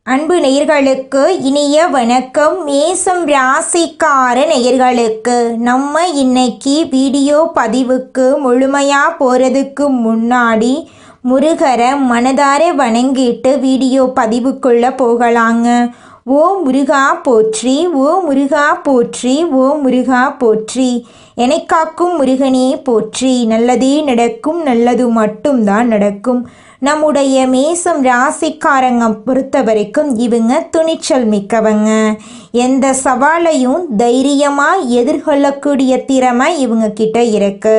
அன்பு நேயர்களுக்கு இனிய வணக்கம். மேசம் ராசிக்கார நேயர்களுக்கு நம்ம இன்னைக்கு வீடியோ பதிவுக்கு முழுமையாக போகிறதுக்கு முன்னாடி முருகரை மனதார வணங்கிட்டு வீடியோ பதிவுக்குள்ளே போகலாங்க. ஓ முருகா போற்றி, ஓ முருகா போற்றி, ஓ முருகா போற்றி. என்னை காக்கும் முருகனே போற்றி. நல்லதே நடக்கும், நல்லது மட்டும்தான் நடக்கும். நம்முடைய மேசம் ராசிக்காரங்க பொறுத்த வரைக்கும் இவங்க துணிச்சல் மிக்கவங்க. எந்த சவாலையும் தைரியமாக எதிர்கொள்ளக்கூடிய திறமை இவங்க கிட்ட இருக்கு.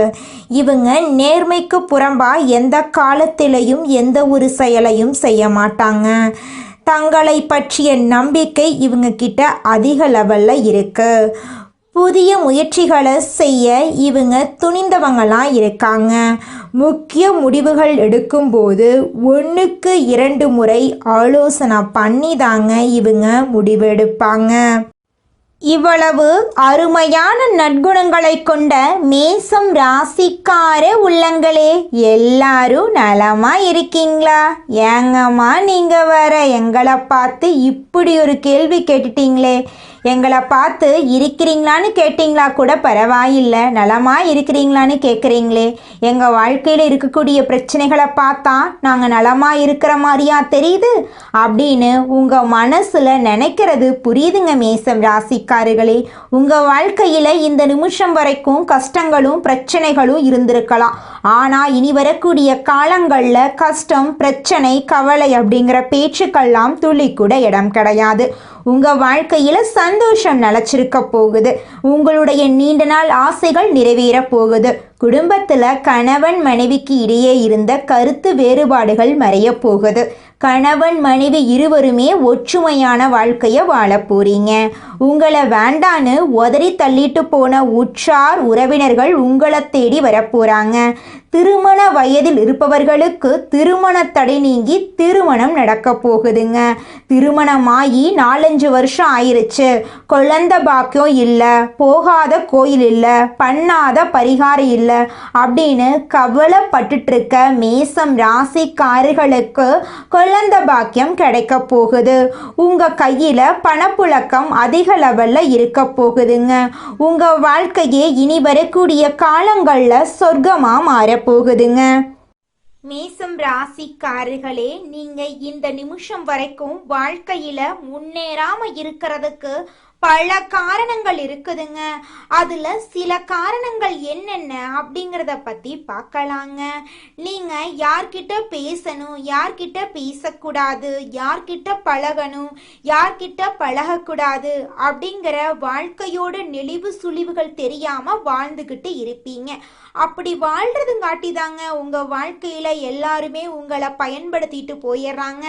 இவங்க நேர்மைக்கு புறம்பாக எந்த காலத்திலையும் எந்த ஒரு செயலையும் செய்ய மாட்டாங்க. தங்களை பற்றிய நம்பிக்கை இவங்க கிட்ட அதிக லெவலில் இருக்கு. புதிய முயற்சிகளை செய்ய இவங்க துணிந்தவங்களாக இருக்காங்க. முக்கிய முடிவுகள் எடுக்கும்போது 1க்கு 2 முறை ஆலோசனை பண்ணி தாங்க இவங்க முடிவெடுப்பாங்க. இவ்வளவு அருமையான நற்குணங்களை கொண்ட மேசம் ராசிக்கார உள்ளங்களே, எல்லாரும் நலமா இருக்கீங்களா? ஏங்கம்மா நீங்கள் வர எங்களை பார்த்து இப்படி ஒரு கேள்வி கேட்டுட்டீங்களே. எங்களை பார்த்து இருக்கிறீங்களான்னு கேட்டிங்களா கூட பரவாயில்லை, நலமா இருக்கிறீங்களான்னு கேட்குறீங்களே. எங்கள் வாழ்க்கையில் இருக்கக்கூடிய பிரச்சனைகளை பார்த்தா நாங்கள் நலமா இருக்கிற மாதிரியா தெரியுது அப்படின்னு உங்கள் மனசில் நினைக்கிறது புரியுதுங்க மேசம் ராசிக்காரர்களே. உங்கள் வாழ்க்கையில் இந்த நிமிஷம் வரைக்கும் கஷ்டங்களும் பிரச்சனைகளும் இருந்திருக்கலாம். ஆனால் இனி வரக்கூடிய காலங்களில் கஷ்டம், பிரச்சனை, கவலை அப்படிங்கிற பேச்சுக்கெல்லாம் துளி கூட இடம் கிடையாது. உங்கள் வாழ்க்கையில் சந்தோஷம் நிலச்சிருக்க போகுது. உங்களுடைய நீண்ட நாள் ஆசைகள் நிறைவேற போகுது. குடும்பத்தில் கணவன் மனைவிக்கு இடையே இருந்த கருத்து வேறுபாடுகள் மறைய போகுது. கணவன் மனைவி இருவருமே ஒற்றுமையான வாழ்க்கையை வாழ போறீங்க. உங்களை வேண்டான்னு உதறி தள்ளிட்டு போன உற்றார் உறவினர்கள் உங்களை தேடி வரப்போறாங்க. திருமண வயதில் இருப்பவர்களுக்கு திருமண தடை நீங்கி திருமணம் நடக்க போகுதுங்க. திருமணமாகி 4-5 வருஷம் ஆயிருச்சு, குழந்தை பாக்கியம் இல்லை, போகாத கோயில் இல்லை, பண்ணாத பரிகாரம் இல்லை அப்படின்னு கவலைப்பட்டுட்டு இருக்க மேசம் ராசிக்காரர்களுக்கு குழந்தை பாக்கியம் கிடைக்க போகுது. உங்க கையில பணப்புழக்கம் அதிக லெவல்ல இருக்க போகுதுங்க. உங்க வாழ்க்கையே இனி வரக்கூடிய காலங்கள்ல சொர்க்கமா மாறப்போகுதுங்க. மேசம் ராசிக்காரர்களே, நீங்க இந்த நிமிஷம் வரைக்கும் வாழ்க்கையில முன்னேறாம இருக்கிறதுக்கு பல காரணங்கள் இருக்குதுங்க. அதுல சில காரணங்கள் என்னென்ன அப்படிங்கிறத பத்தி பார்க்கலாங்க. நீங்க யார்கிட்ட பேசணும், யார்கிட்ட பேசக்கூடாது, யார்கிட்ட பழகணும், யார்கிட்ட பழகக்கூடாது அப்படிங்கிற வாழ்க்கையோட நெளிவு சுழிவுகள் தெரியாம வாழ்ந்துகிட்டு இருப்பீங்க. அப்படி வாழ்றதுங்காட்டி தாங்க உங்க வாழ்க்கையில எல்லாருமே உங்களை பயன்படுத்திட்டு போயிடுறாங்க.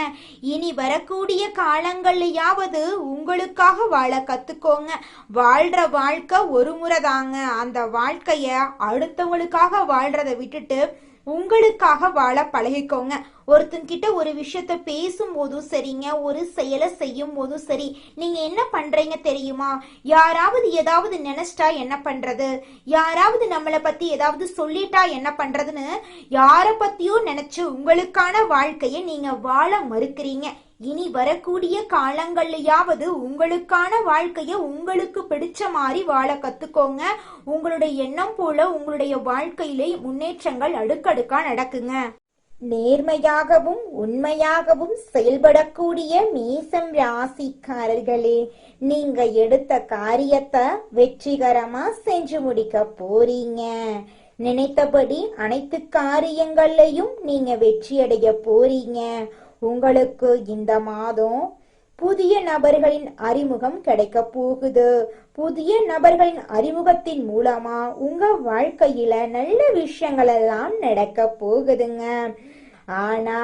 இனி வரக்கூடிய காலங்கள்லயாவது உங்களுக்காக வாழ கத்துக்கோங்க. வாழ்ற வாழ்க்கை ஒரு முறை தாங்க. அந்த வாழ்க்கைய அடுத்தவங்களுக்காக வாழ்றதை விட்டுட்டு உங்களுக்காக வாழ பழகிக்கோங்க. ஒருத்தங்கிட்ட ஒரு விஷயத்த பேசும்போதும் சரிங்க, ஒரு செயலை செய்யும் போதும் சரி, நீங்க என்ன பண்றீங்க தெரியுமா? யாராவது ஏதாவது நினைச்சிட்டா என்ன பண்றது, யாராவது நம்மளை பத்தி ஏதாவது சொல்லிட்டா என்ன பண்றதுன்னு யாரை பத்தியும் நினைச்சு உங்களுக்கான வாழ்க்கையை நீங்க வாழ மறுக்கிறீங்க. இனி வரக்கூடிய காலங்கள்லயாவது உங்களுக்கான வாழ்க்கைய உங்களுக்கு பிடிச்ச மாதிரி வாழ கத்துக்கோங்க. உங்களுடைய எண்ணம் போல உங்களுடைய வாழ்க்கையிலே முன்னேற்றங்கள் அடுக்கடுக்கா நடக்குங்க. நேர்மையாகவும் உண்மையாகவும் செயல்படக்கூடிய மேசம் ராசிக்காரர்களே, நீங்க எடுத்த காரியத்தை வெற்றிகரமா செஞ்சு முடிக்க போறீங்க. நினைத்தபடி அனைத்து காரியங்கள்லையும் நீங்க வெற்றியடைய போறீங்க. உங்களுக்கு இந்த மாதம் புதிய நபர்களின் அறிமுகம் கிடைக்க போகுது. புதிய நபர்களின் அறிமுகத்தின் மூலமா உங்க வாழ்க்கையில நல்ல விஷயங்கள் எல்லாம் நடக்க போகுதுங்க. ஆனா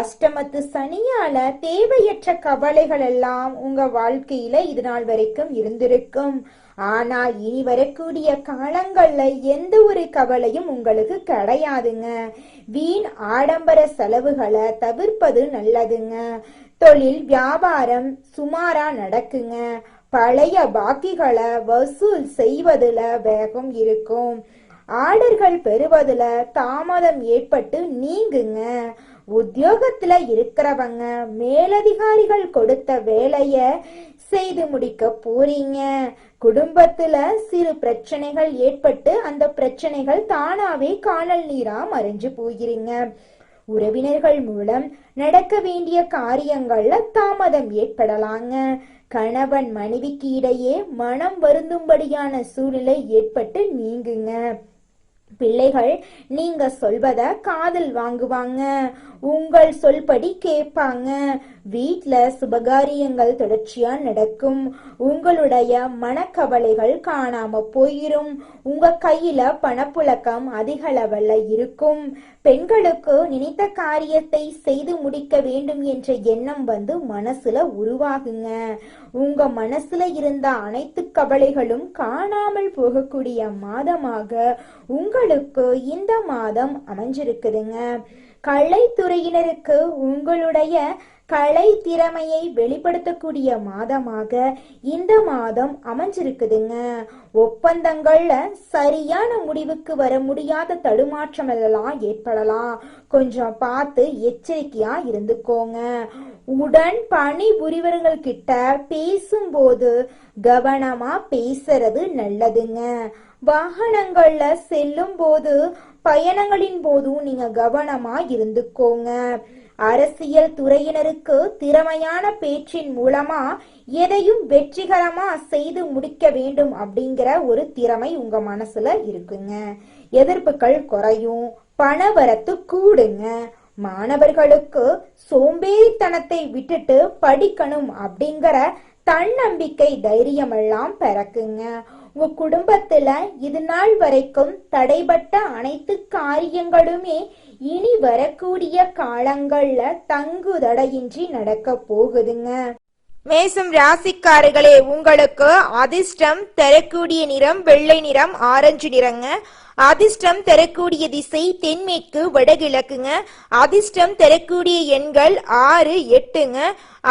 அஷ்டமத்து சனியால தேவையற்ற கவலைகள் எல்லாம் உங்க வாழ்க்கையில இது நாள் வரைக்கும் இருந்திருக்கும். ஆனா இனி வரக்கூடிய காலங்கள்ல எந்த ஒரு கவலையும் உங்களுக்கு கிடையாதுங்க. வீண் ஆடம்பர செலவுகளை தவிர்ப்பது நல்லதுங்க. தொழில் வியாபாரம் சுமாரா நடக்குங்க. பழைய பாக்கிகளை வசூல் செய்வதுல வேகம் இருக்கும். ஆர்டர்கள் பெறுவதுல தாமதம் ஏற்பட்டு நீங்குங்க. உத்தியோகத்துல இருக்கிறவங்க மேலதிகாரிகள் கொடுத்த வேலைய செய்து முடிக்க போறீங்க. குடும்பத்துல சிறு பிரச்சனைகள் ஏற்பட்டு அந்த பிரச்சனைகள் தானாவே காணல் நீரா மறைஞ்சு போகிறீங்க. உறவினர்கள் மூலம் நடக்க வேண்டிய காரியங்கள்ல தாமதம் ஏற்படலாங்க. கணவன் மனைவிக்கு இடையே மனம் வருந்தும்படியான சூழ்நிலை ஏற்பட்டு நீங்குங்க. பிள்ளைகள் நீங்க சொல்வத காதில் வாங்குவாங்க, உங்கள் சொல்படி கேட்பாங்க. வீட்ல சுபகாரியங்கள் தொடர்ச்சியா நடக்கும். உங்களுடைய மனக்கவலைகள் காணாம போயிரும். உங்க கையில பணப்புழக்கம் அதிக லெவல்ல இருக்கும். பெண்களுக்கு நினைத்த காரியத்தை செய்து முடிக்க வேண்டும் என்ற எண்ணம் மனசுல உருவாகுங்க. உங்க மனசுல இருந்த அனைத்து கவலைகளும் காணாமல் போகக்கூடிய மாதமாக உங்களுக்கு இந்த மாதம் அமைஞ்சிருக்குதுங்க. கலைத்துறையினருக்கு உங்களுடைய கலை திறமையை வெளிப்படுத்தக்கூடிய மாதமாக இந்த மாதம் அமைஞ்சிருக்குதுங்க. ஒப்பந்தங்கள்ல சரியான முடிவுக்கு வர முடியாத தடுமாற்றம் எல்லாம் ஏற்படலாம். கொஞ்சம் பார்த்து எச்சரிக்கையா இருந்துக்கோங்க. உடன் பணி புரிவர்கள் கிட்ட பேசும்போது கவனமா பேசுறது நல்லதுங்க. வாகனங்கள்ல செல்லும் போது பயணங்களின் போதும் நீங்க கவனமா இருந்துக்கோங்க. அரசியல் துறையினருக்கு திறமையான பேச்சின் மூலமா எதையும் வெற்றிகரமா செய்து முடிக்க வேண்டும் அப்படிங்கிற ஒரு திறமை உங்க மனசுல இருக்குங்க. எதிர்ப்புகள் குறையும், பணவரத்து கூடுங்க. மாணவர்களுக்கு சோம்பேறித்தனத்தை விட்டுட்டு படிக்கணும் அப்படிங்கிற தன்னம்பிக்கை தைரியம் எல்லாம் பிறக்குங்க. உங்க குடும்பத்துல இது நாள் வரைக்கும் தடைபட்ட அனைத்து காரியங்களுமே இனி வரக்கூடிய காலங்கள்ல தங்குதடையின்றி நடக்க போகுதுங்க. மேசம் ராசிக்காரர்களே, உங்களுக்கு அதிர்ஷ்டம் தரக்கூடிய நிறம் வெள்ளை நிறம், ஆரஞ்சு நிறங்க. அதிர்ஷ்டம் தரக்கூடிய திசை தென்மேற்கு வடகிழக்குங்க. அதிர்ஷ்டம் தரக்கூடிய எண்கள் 6, 8ங்க.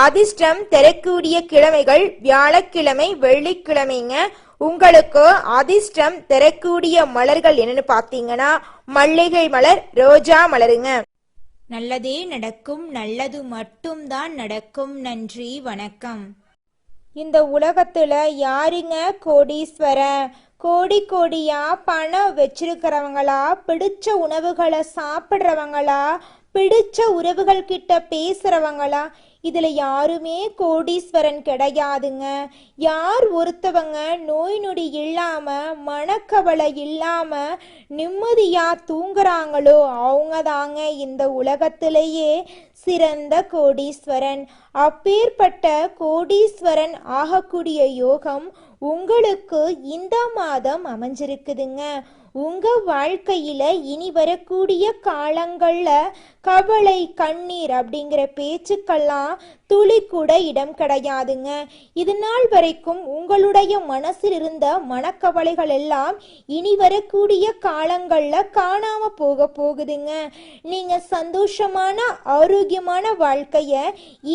அதிர்ஷ்டம் தரக்கூடிய கிழமைகள் வியாழக்கிழமை, வெள்ளிக்கிழமைங்க. உங்களுக்கு அதிர்ஷ்டம் தரக்கூடிய மலர்கள் என்னன்னு பார்த்தீங்கன்னா மல்லிகை மலர், ரோஜா மலருங்க. நல்லதே நடக்கும், நல்லது மட்டும்தான் நடக்கும். நன்றி, வணக்கம். இந்த உலகத்துல யாருங்க கோடீஸ்வரன்? கோடி கோடியா பணம் வச்சிருக்கிறவங்களா, பிடிச்ச உணவுகளை சாப்பிட்றவங்களா, பிடிச்ச உறவுகள் கிட்ட பேசுறவங்களா? இதுல யாருமே கோடீஸ்வரன் கிடையாதுங்க. யார் ஒருத்தவங்க நோய் நொடி இல்லாம மனக்கவலை இல்லாம நிம்மதியா தூங்குறாங்களோ அவங்க தாங்க இந்த உலகத்திலேயே சிறந்த கோடீஸ்வரன். அப்பேற்பட்ட கோடீஸ்வரன் ஆகக்கூடிய யோகம் உங்களுக்கு இந்த மாதம் அமைஞ்சிருக்குதுங்க. உங்க வாழ்க்கையில இனி வரக்கூடிய காலங்கள்ல கவலை, கண்ணீர் அப்படிங்கிற பேச்சுக்கெல்லாம் துளி கூட இடம் கிடையாதுங்க. இது நாள் வரைக்கும் உங்களுடைய மனசில் இருந்த மனக்கவலைகள் எல்லாம் இனி வரக்கூடிய காலங்கள்ல காணாம போகுதுங்க. நீங்க சந்தோஷமான ஆரோக்கியமான வாழ்க்கைய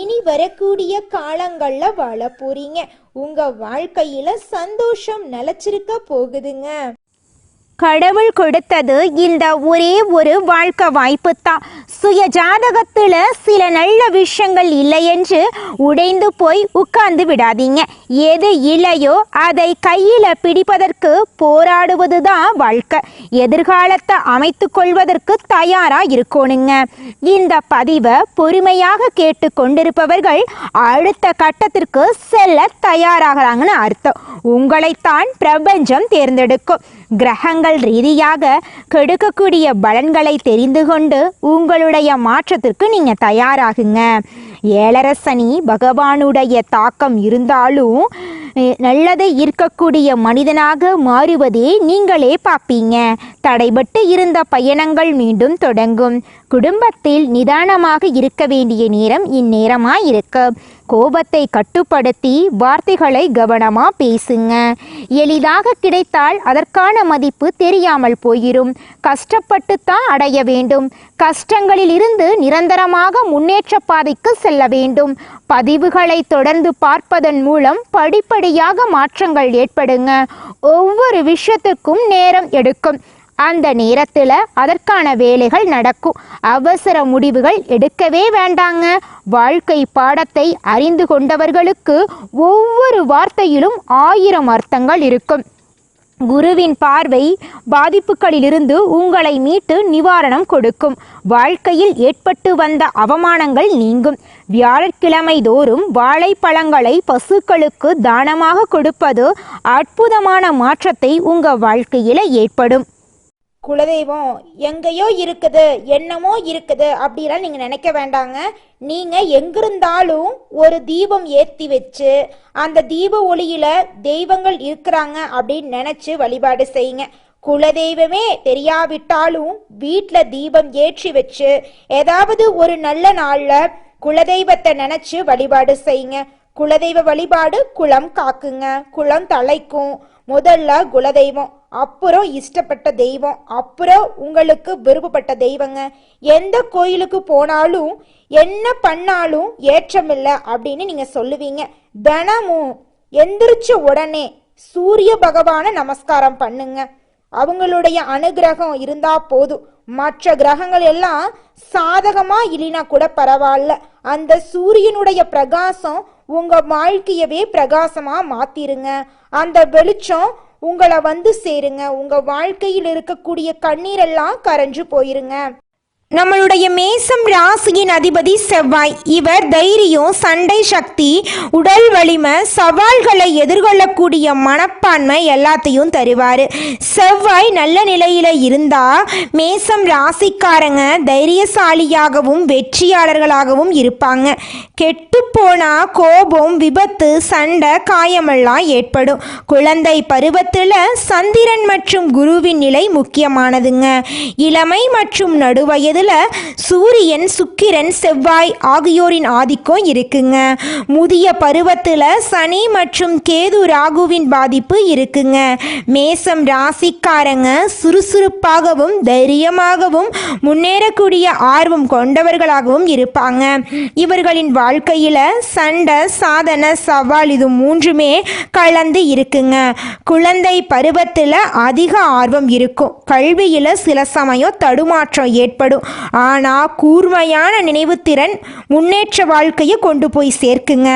இனி வரக்கூடிய காலங்கள்ல வாழ போறீங்க. உங்க வாழ்க்கையில சந்தோஷம் நிலைச்சிருக்க போகுதுங்க. கடவுள் கொடுத்தது இந்த ஒரே ஒரு வாழ்க்கை வாய்ப்பு தான். சுய ஜாதகத்தில் சில நல்ல விஷயங்கள் இல்லை என்று உடைந்து போய் உட்கார்ந்து விடாதீங்க. எது இல்லையோ அதை கையில் பிடிப்பதற்கு போராடுவது தான் வாழ்க்கை. எதிர்காலத்தை அமைத்து கொள்வதற்கு தயாராக இருக்கணுங்க. இந்த பதிவை பொறுமையாக கேட்டு கொண்டிருப்பவர்கள் அடுத்த கட்டத்திற்கு செல்ல தயாராகிறாங்கன்னு அர்த்தம். உங்களைத்தான் பிரபஞ்சம் தேர்ந்தெடுக்கும். கிரகங்கள் ரீதியாக கெடுக்கக்கூடிய பலன்களை தெரிந்து கொண்டு உங்களுடைய மாற்றத்திற்கு நீங்க தயாராகுங்க. ஏழரை சனி பகவானுடைய தாக்கம் இருந்தாலும் நல்லதை ஈர்க்கக்கூடிய மனிதனாக மாறுவதே நீங்களே பார்ப்பீங்க. தடைபட்டு இருந்த பயணங்கள் மீண்டும் தொடங்கும். குடும்பத்தில் நிதானமாக இருக்க வேண்டிய நேரம் இந்நேரமாக இருக்கு. கோபத்தை கட்டுப்படுத்தி வார்த்தைகளை கவனமா பேசுங்க. எளிதாக கிடைத்தால் அதற்கான மதிப்பு தெரியாமல் போயிரும். கஷ்டப்பட்டு தான் அடைய வேண்டும். கஷ்டங்களில் இருந்து நிரந்தரமாக முன்னேற்ற பாதைக்கு செல்ல வேண்டும். பதிவுகளை தொடர்ந்து பார்ப்பதன் மூலம் படிப்படியாக மாற்றங்கள் ஏற்படுங்க. ஒவ்வொரு விஷயத்துக்கும் நேரம் எடுக்கும். அந்த நேரத்தில் அதற்கான வேலைகள் நடக்கும். அவசர முடிவுகள் எடுக்கவே வேண்டாங்க. வாழ்க்கை பாடத்தை அறிந்து கொண்டவர்களுக்கு ஒவ்வொரு வார்த்தையிலும் 1000 அர்த்தங்கள் இருக்கும். குருவின் பார்வை பாதிப்புகளிலிருந்து உங்களை மீட்டு நிவாரணம் கொடுக்கும். வாழ்க்கையில் ஏற்பட்டு வந்த அவமானங்கள் நீங்கும். வியாழக்கிழமை தோறும் வாழைப்பழங்களை பசுக்களுக்கு தானமாக கொடுப்பது அற்புதமான மாற்றத்தை உங்கள் வாழ்க்கையில் ஏற்படும். குலதெய்வம் எங்கேயோ இருக்குது, என்னமோ இருக்குது அப்படிலாம் நீங்கள் நினைக்க வேண்டாங்க. நீங்கள் எங்கிருந்தாலும் ஒரு தீபம் ஏற்றி வச்சு அந்த தீப ஒளியில தெய்வங்கள் இருக்கிறாங்க அப்படின்னு நினச்சி வழிபாடு செய்யுங்க. குலதெய்வமே தெரியாவிட்டாலும் வீட்டில் தீபம் ஏற்றி வச்சு ஏதாவது ஒரு நல்ல நாளில் குலதெய்வத்தை நினச்சி வழிபாடு செய்யுங்க. குலதெய்வ வழிபாடு குலம் காக்குங்க, குலம் தலைக்கும். முதல்ல குலதெய்வம், அப்புறம் இஷ்டப்பட்ட தெய்வம், அப்புறம் உங்களுக்கு விருப்பப்பட்ட தெய்வங்க. எந்த கோயிலுக்கு போனாலும் என்ன பண்ணாலும் ஏற்றமில்லை அப்படின்னு நீங்க சொல்லுவீங்க. தினமும் எந்திரிச்ச உடனே சூரிய பகவானை நமஸ்காரம் பண்ணுங்க. அவங்களுடைய அனுகிரகம் இருந்தா போதும். மற்ற கிரகங்கள் எல்லாம் சாதகமா இல்லைனா கூட பரவாயில்ல, அந்த சூரியனுடைய பிரகாசம் உங்க வாழ்க்கையவே பிரகாசமா மாத்திருங்க. அந்த வெளிச்சம் உங்களை வந்து சேருங்க. உங்க வாழ்க்கையில் இருக்கக்கூடிய கண்ணீரெல்லாம் கரைஞ்சு போயிருங்க. நம்மளுடைய மேசம் ராசியின் அதிபதி செவ்வாய். இவர் தைரியம், சண்டை சக்தி, உடல் வலிமை, சவால்களை எதிர்கொள்ளக்கூடிய மனப்பான்மை எல்லாத்தையும் தருவார். செவ்வாய் நல்ல நிலையில் இருந்தால் மேசம் ராசிக்காரங்க தைரியசாலியாகவும் வெற்றியாளர்களாகவும் இருப்பாங்க. கெட்டுப்போனா கோபம், விபத்து, சண்டை, காயமெல்லாம் ஏற்படும். குழந்தை பருவத்தில் சந்திரன் மற்றும் குருவின் நிலை முக்கியமானதுங்க. இளமை மற்றும் நடுவயது சூரியன், சுக்கிரன், செவ்வாய் ஆகியோரின் ஆதிக்கம் இருக்குங்க. முதிய பருவத்தில் சனி மற்றும் கேது, ராகுவின் பாதிப்பு இருக்குங்க. மேசம் ராசிக்காரங்க சுறுசுறுப்பாகவும் தைரியமாகவும் முன்னேறக்கூடிய ஆர்வம் கொண்டவர்களாகவும் இருப்பாங்க. இவர்களின் வாழ்க்கையில் சண்டை, சாதனை, சவால் இது மூன்றுமே கலந்து இருக்குங்க. குழந்தை பருவத்தில் அதிக ஆர்வம் இருக்கும். கல்வியில் சில சமயம் தடுமாற்றம் ஏற்படும். ஆனால் கூர்மையான நினைவுத்திறன் முன்னேற்ற வாழ்க்கையை கொண்டு போய் சேர்க்குங்க.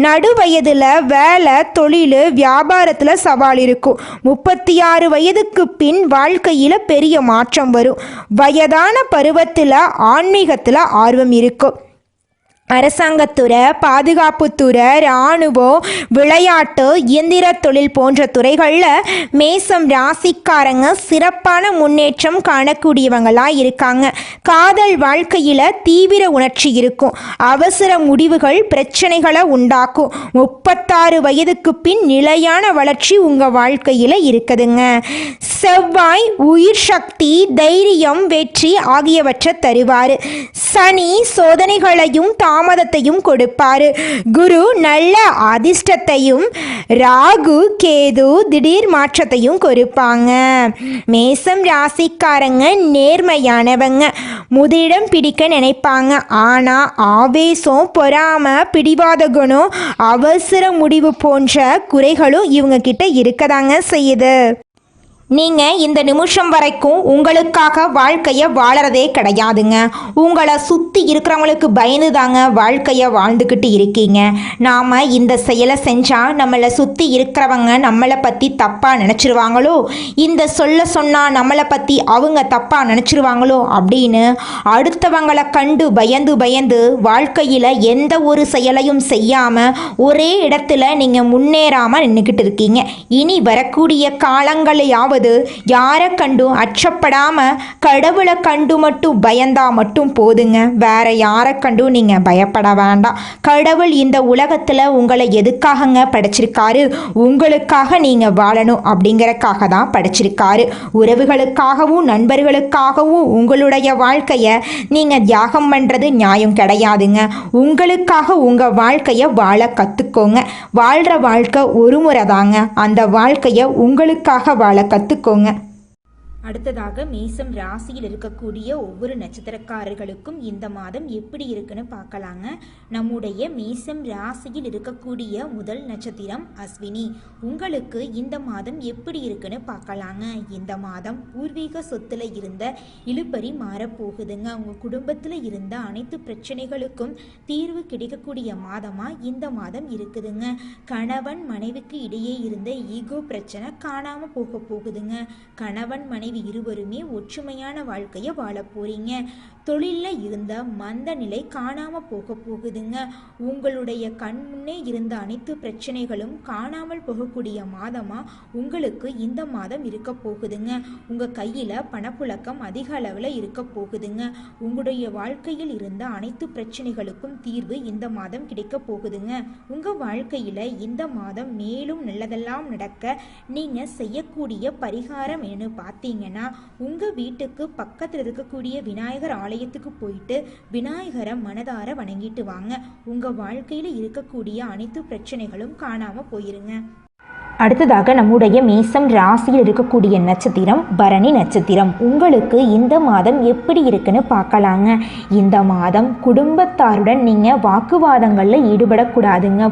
நடுவயதில் வேலை, தொழில், வியாபாரத்தில் சவால் இருக்கும். 36 வயதுக்கு பின் வாழ்க்கையில் பெரிய மாற்றம் வரும். வயதான பருவத்தில் ஆன்மீகத்தில் ஆர்வம் இருக்கும். அரசாங்கத்துறை, பாதுகாப்புத்துறை, இராணுவம், விளையாட்டு, இயந்திர தொழில் போன்ற துறைகளில் மேசம் ராசிக்காரங்க சிறப்பான முன்னேற்றம் காணக்கூடியவங்களாக இருக்காங்க. காதல் வாழ்க்கையில் தீவிர உணர்ச்சி இருக்கும். அவசர முடிவுகள் பிரச்சனைகளை உண்டாக்கும். 36 வயதுக்கு பின் நிலையான வளர்ச்சி உங்கள் வாழ்க்கையில் இருக்குதுங்க. செவ்வாய் உயிர் சக்தி, தைரியம், வெற்றி ஆகியவற்றை தருவார். சனி சோதனைகளையும் தாமதத்தையும் கொடுப்பாரு. குரு நல்ல அதிர்ஷ்டத்தையும், ராகு, கேது திடீர் மாற்றத்தையும் கொடுப்பாங்க. மேசம் ராசிக்காரங்க நேர்மையானவங்க. முதலிடம் பிடிக்க நினைப்பாங்க. ஆனால் ஆவேசம், பொறாமை, பிடிவாத குணம், அவசர முடிவு போன்ற குறைகளும் இவங்க கிட்ட இருக்கதாங்க செய்யுது. நீங்கள் இந்த நிமிஷம் வரைக்கும் உங்களுக்காக வாழ்க்கையை வாழறதே கிடையாதுங்க. உங்களை சுற்றி இருக்கிறவங்களுக்கு பயந்து தாங்க வாழ்க்கையை வாழ்ந்துக்கிட்டு இருக்கீங்க. நாம் இந்த செயலை செஞ்சால் நம்மளை சுற்றி இருக்கிறவங்க நம்மளை பற்றி தப்பாக நினச்சிருவாங்களோ, இந்த சொல்ல சொன்னால் நம்மளை பற்றி அவங்க தப்பாக நினச்சிருவாங்களோ அப்படின்னு அடுத்தவங்களை கண்டு பயந்து பயந்து வாழ்க்கையில் எந்த ஒரு செயலையும் செய்யாமல் ஒரே இடத்துல நீங்கள் முன்னேறாமல் நின்றுக்கிட்டு இருக்கீங்க. இனி வரக்கூடிய காலங்களையாவது யாரை கண்டும் அச்சப்படாம கடவுளை கண்டு மட்டும் பயந்தா மட்டும் போதுங்க. வேற யாரை கண்டும் நீங்க பயப்பட வேண்டாம். கடவுள் இந்த உலகத்துல உங்களை எதுக்காகங்க படைச்சிருக்காரு? உங்களுக்காக நீங்க வாழணும் அப்படிங்கறக்காக தான் படைச்சிருக்காரு. உறவுகளுக்காகவும் நண்பர்களுக்காகவும் உங்களுடைய வாழ்க்கைய நீங்க தியாகம் பண்றது நியாயம் கிடையாதுங்க. உங்களுக்காக உங்க வாழ்க்கைய வாழ கத்துக்கோங்க. வாழ்ற வாழ்க்கை ஒரு முறை தாங்க. அந்த வாழ்க்கைய உங்களுக்காக வாழ கத்துக்கோங்க. அடுத்ததாக மேசம் ராசியில் இருக்கக்கூடிய ஒவ்வொரு நட்சத்திரக்காரர்களுக்கும் இந்த மாதம் எப்படி இருக்குன்னு பார்க்கலாங்க. நம்முடைய மேசம் ராசியில் இருக்கக்கூடிய முதல் நட்சத்திரம் அஸ்வினி. உங்களுக்கு இந்த மாதம் எப்படி இருக்குன்னு பார்க்கலாங்க. இந்த மாதம் பூர்வீக சொத்துல இருந்த இழுபறி மாறப்போகுதுங்க. உங்க குடும்பத்தில் இருந்த அனைத்து பிரச்சனைகளுக்கும் தீர்வு கிடைக்கக்கூடிய மாதமா இந்த மாதம் இருக்குதுங்க. கணவன் மனைவிக்கு இடையே இருந்த ஈகோ பிரச்சனை காணாம போகுதுங்க. கணவன் மனைவி இருவருமே ஒற்றுமையான வாழ்க்கையை வாழ போறீங்க. தொழிலில் இருந்த மந்த நிலை காணாம போகுதுங்க. உங்களுடைய கண் முன்னே இருந்த அனைத்து பிரச்சனைகளும் காணாமல் போகக்கூடிய மாதமா உங்களுக்கு இந்த மாதம் இருக்க போகுதுங்க. உங்க கையில பணப்புழக்கம் அதிக அளவில் இருக்க போகுதுங்க. உங்களுடைய வாழ்க்கையில் இருந்த அனைத்து பிரச்சனைகளுக்கும் தீர்வு இந்த மாதம் கிடைக்க போகுதுங்க. உங்க வாழ்க்கையில இந்த மாதம் மேலும் நல்லதெல்லாம் நடக்க நீங்க செய்யக்கூடிய பரிகாரம் என்ன பார்த்தீங்கன்னா, உங்க வீட்டுக்கு பக்கத்தில் இருக்கக்கூடிய விநாயகர் ஆலயத்துக்கு போயிட்டு விநாயகரை மனதார வணங்கிட்டு வாங்க. உங்க வாழ்க்கையில இருக்கக்கூடிய அனைத்து பிரச்சனைகளும் காணாம போயிருங்க. அடுத்ததாக நம்முடைய மேசம் ராசியில் இருக்கக்கூடிய நட்சத்திரம் பரணி நட்சத்திரம். உங்களுக்கு இந்த மாதம் எப்படி இருக்குன்னு பார்க்கலாங்க. இந்த மாதம் குடும்பத்தாருடன் நீங்கள் வாக்குவாதங்களில் ஈடுபடக்கூடாதுங்க.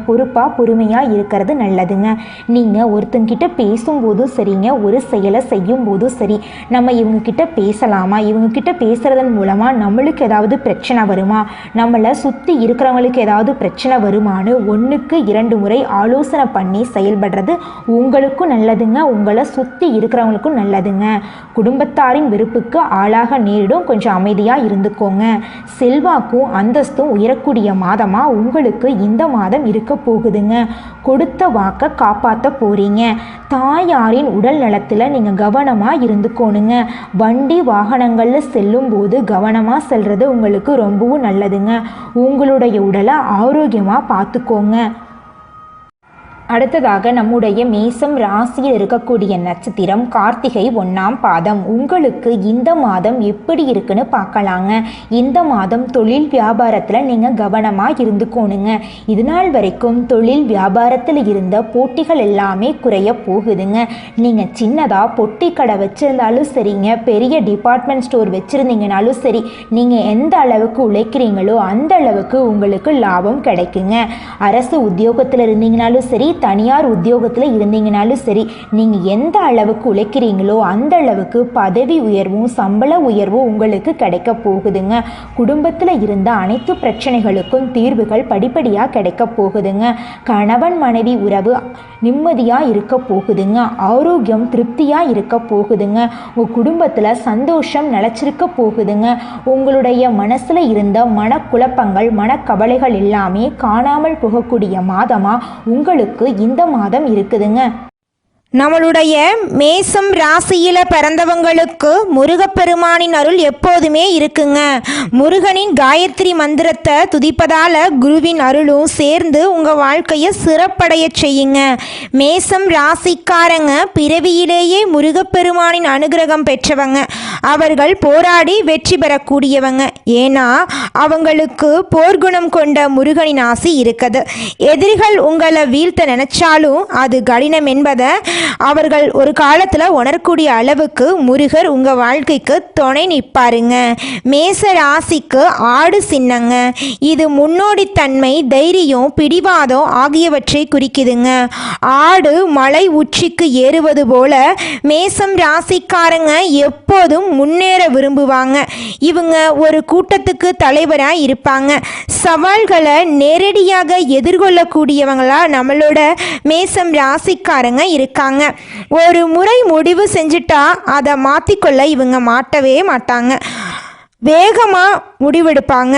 பொறுமையாக இருக்கிறது நல்லதுங்க. நீங்கள் ஒருத்தங்கிட்ட பேசும்போதும் சரிங்க, ஒரு செயலை செய்யும் போதும் சரி, நம்ம இவங்கக்கிட்ட பேசலாமா, இவங்கக்கிட்ட பேசுகிறதன் மூலமாக நம்மளுக்கு ஏதாவது பிரச்சனை வருமா, நம்மளை சுற்றி இருக்கிறவங்களுக்கு ஏதாவது பிரச்சனை வருமானு 1க்கு 2 முறை ஆலோசனை பண்ணி செயல்படுறது உங்களுக்கும் நல்லதுங்க, உங்களை சுற்றி இருக்கிறவங்களுக்கும் நல்லதுங்க. குடும்பத்தாரின் வெறுப்புக்கு ஆளாக நேரிடும், கொஞ்சம் அமைதியாக இருந்துக்கோங்க. செல்வாக்கும் அந்தஸ்தும் உயரக்கூடிய மாதமாக உங்களுக்கு இந்த மாதம் இருக்க போகுதுங்க. கொடுத்த வாக்கை காப்பாற்ற போகிறீங்க. தாயாரின் உடல் நலத்தில் நீங்கள் கவனமாக இருந்துக்கோணுங்க. வண்டி வாகனங்களில் செல்லும் போது கவனமாக செல்வது உங்களுக்கு ரொம்பவும் நல்லதுங்க. உங்களுடைய உடலை ஆரோக்கியமாக பார்த்துக்கோங்க. அடுத்ததாக நம்முடைய மேசம் ராசியில் இருக்கக்கூடிய நட்சத்திரம் கார்த்திகை 1ஆம் பாதம். உங்களுக்கு இந்த மாதம் எப்படி இருக்குன்னு பார்க்கலாங்க. இந்த மாதம் தொழில் வியாபாரத்தில் நீங்கள் கவனமாக இருந்துக்கோணுங்க. இது நாள் வரைக்கும் தொழில் வியாபாரத்தில் இருந்த போட்டிகள் எல்லாமே குறைய போகுதுங்க. நீங்கள் சின்னதாக பொட்டி கடை வச்சுருந்தாலும் சரிங்க, பெரிய டிபார்ட்மெண்ட் ஸ்டோர் வச்சுருந்தீங்கனாலும் சரி, நீங்கள் எந்த அளவுக்கு உழைக்கிறீங்களோ அந்த அளவுக்கு உங்களுக்கு லாபம் கிடைக்குங்க. அரசு உத்தியோகத்தில் இருந்தீங்கனாலும் சரி, தனியார் உத்தியோகத்தில் இருந்தீங்கனாலும் சரி, நீங்கள் எந்த அளவுக்கு உழைக்கிறீங்களோ அந்த அளவுக்கு பதவி உயர்வும் சம்பள உயர்வும் உங்களுக்கு கிடைக்க போகுதுங்க. குடும்பத்தில் இருந்த அனைத்து பிரச்சனைகளுக்கும் தீர்வுகள் படிப்படியாக கிடைக்க போகுதுங்க. கணவன் மனைவி உறவு நிம்மதியாக இருக்க போகுதுங்க. ஆரோக்கியம் திருப்தியாக இருக்க போகுதுங்க. உங்கள் குடும்பத்தில் சந்தோஷம் நிலச்சிருக்க போகுதுங்க. உங்களுடைய மனசில் இருந்த மனக்குழப்பங்கள் மனக்கவலைகள் எல்லாமே காணாமல் போகக்கூடிய மாதமாக உங்களுக்கு இந்த மாதம் இருக்குதுங்க. நம்மளுடைய மேசம் ராசியில் பிறந்தவங்களுக்கு முருகப்பெருமானின் அருள் எப்போதுமே இருக்குங்க. முருகனின் காயத்ரி மந்திரத்தை துதிப்பதால் குருவின் அருளும் சேர்ந்து உங்கள் வாழ்க்கையை சிறப்படைய செய்யுங்க. மேசம் ராசிக்காரங்க பிறவியிலேயே முருகப்பெருமானின் அனுகிரகம் பெற்றவங்க. அவர்கள் போராடி வெற்றி பெறக்கூடியவங்க. ஏன்னா அவங்களுக்கு போர்க்குணம் கொண்ட முருகனின் ஆசி இருக்குது. எதிரிகள் உங்களை வீழ்த்த நினைச்சாலும் அது கடினம் என்பதை அவர்கள் ஒரு காலத்தில் உணரக்கூடிய அளவுக்கு முருகர் உங்கள் வாழ்க்கைக்கு துணை நிற்பாருங்க. மேச ராசிக்கு ஆடு சின்னங்க. இது முன்னோடித்தன்மை, தைரியம், பிடிவாதம் ஆகியவற்றை குறிக்குதுங்க. ஆடு மலை உச்சிக்கு ஏறுவது போல மேசம் ராசிக்காரங்க எப்போதும் முன்னேற விரும்புவாங்க. இவங்க ஒரு கூட்டத்துக்கு தலைவராக இருப்பாங்க. சவால்களை நேரடியாக எதிர்கொள்ளக்கூடியவங்களா நம்மளோட மேசம் ராசிக்காரங்க இருக்காங்க. ஒரு முறை முடிவு செஞ்சுட்டா அதை மாற்றிக்கொள்ள இவங்க மாட்டவே மாட்டாங்க. வேகமாக முடிவெடுப்பாங்க.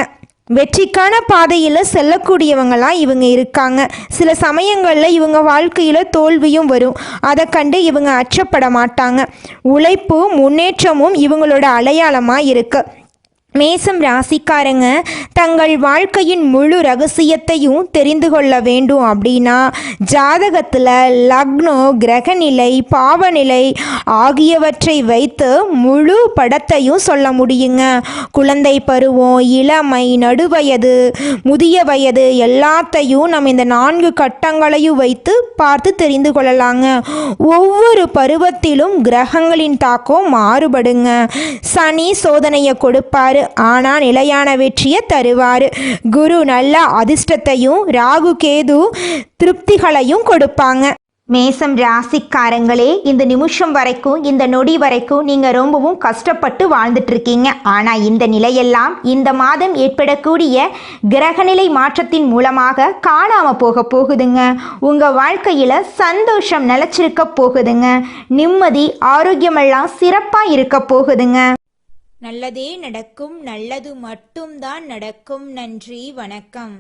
வெற்றிக்கான பாதையில் செல்லக்கூடியவங்களாம் இவங்க இருக்காங்க. சில சமயங்களில் இவங்க வாழ்க்கையில் தோல்வியும் வரும். அதை கண்டு இவங்க அச்சப்பட மாட்டாங்க. உழைப்பும் முன்னேற்றமும் இவங்களோட அடையாளமாக இருக்குது. மேசம் ராசிக்காரங்க தங்கள் வாழ்க்கையின் முழு ரகசியத்தையும் தெரிந்து கொள்ள வேண்டும் அப்படின்னா ஜாதகத்தில் லக்னம், கிரகநிலை, பாவநிலை ஆகியவற்றை வைத்து முழு படத்தையும் சொல்ல முடியுங்க. குழந்தை பருவம், இளமை, நடுவயது, முதிய வயது எல்லாத்தையும் நம்ம இந்த 4 கட்டங்களையும் வைத்து பார்த்து தெரிந்து கொள்ளலாங்க. ஒவ்வொரு பருவத்திலும் கிரகங்களின் தாக்கம் மாறுபடுங்க. சனி சோதனையை கொடுப்பாரு, ஆனால் நிலையான வெற்றியை தருவார். குரு நல்ல அதிர்ஷ்டத்தையும், ராகு கேது திருப்திகளையும் கொடுப்பாங்க. மேசம் ராசிக்காரங்களே, இந்த நிமிஷம் வரைக்கும், இந்த நொடி வரைக்கும் நீங்கள் ரொம்பவும் கஷ்டப்பட்டு வாழ்ந்துட்டு இருக்கீங்க. ஆனால் இந்த நிலையெல்லாம் இந்த மாதம் ஏற்படக்கூடிய கிரகநிலை மாற்றத்தின் மூலமாக காணாமல் போகுதுங்க. உங்கள் வாழ்க்கையில் சந்தோஷம் நிலச்சிருக்க போகுதுங்க. நிம்மதி, ஆரோக்கியமெல்லாம் சிறப்பாக இருக்க போகுதுங்க. நல்லதே நடக்கும், நல்லது மட்டும்தான் நடக்கும். நன்றி, வணக்கம்.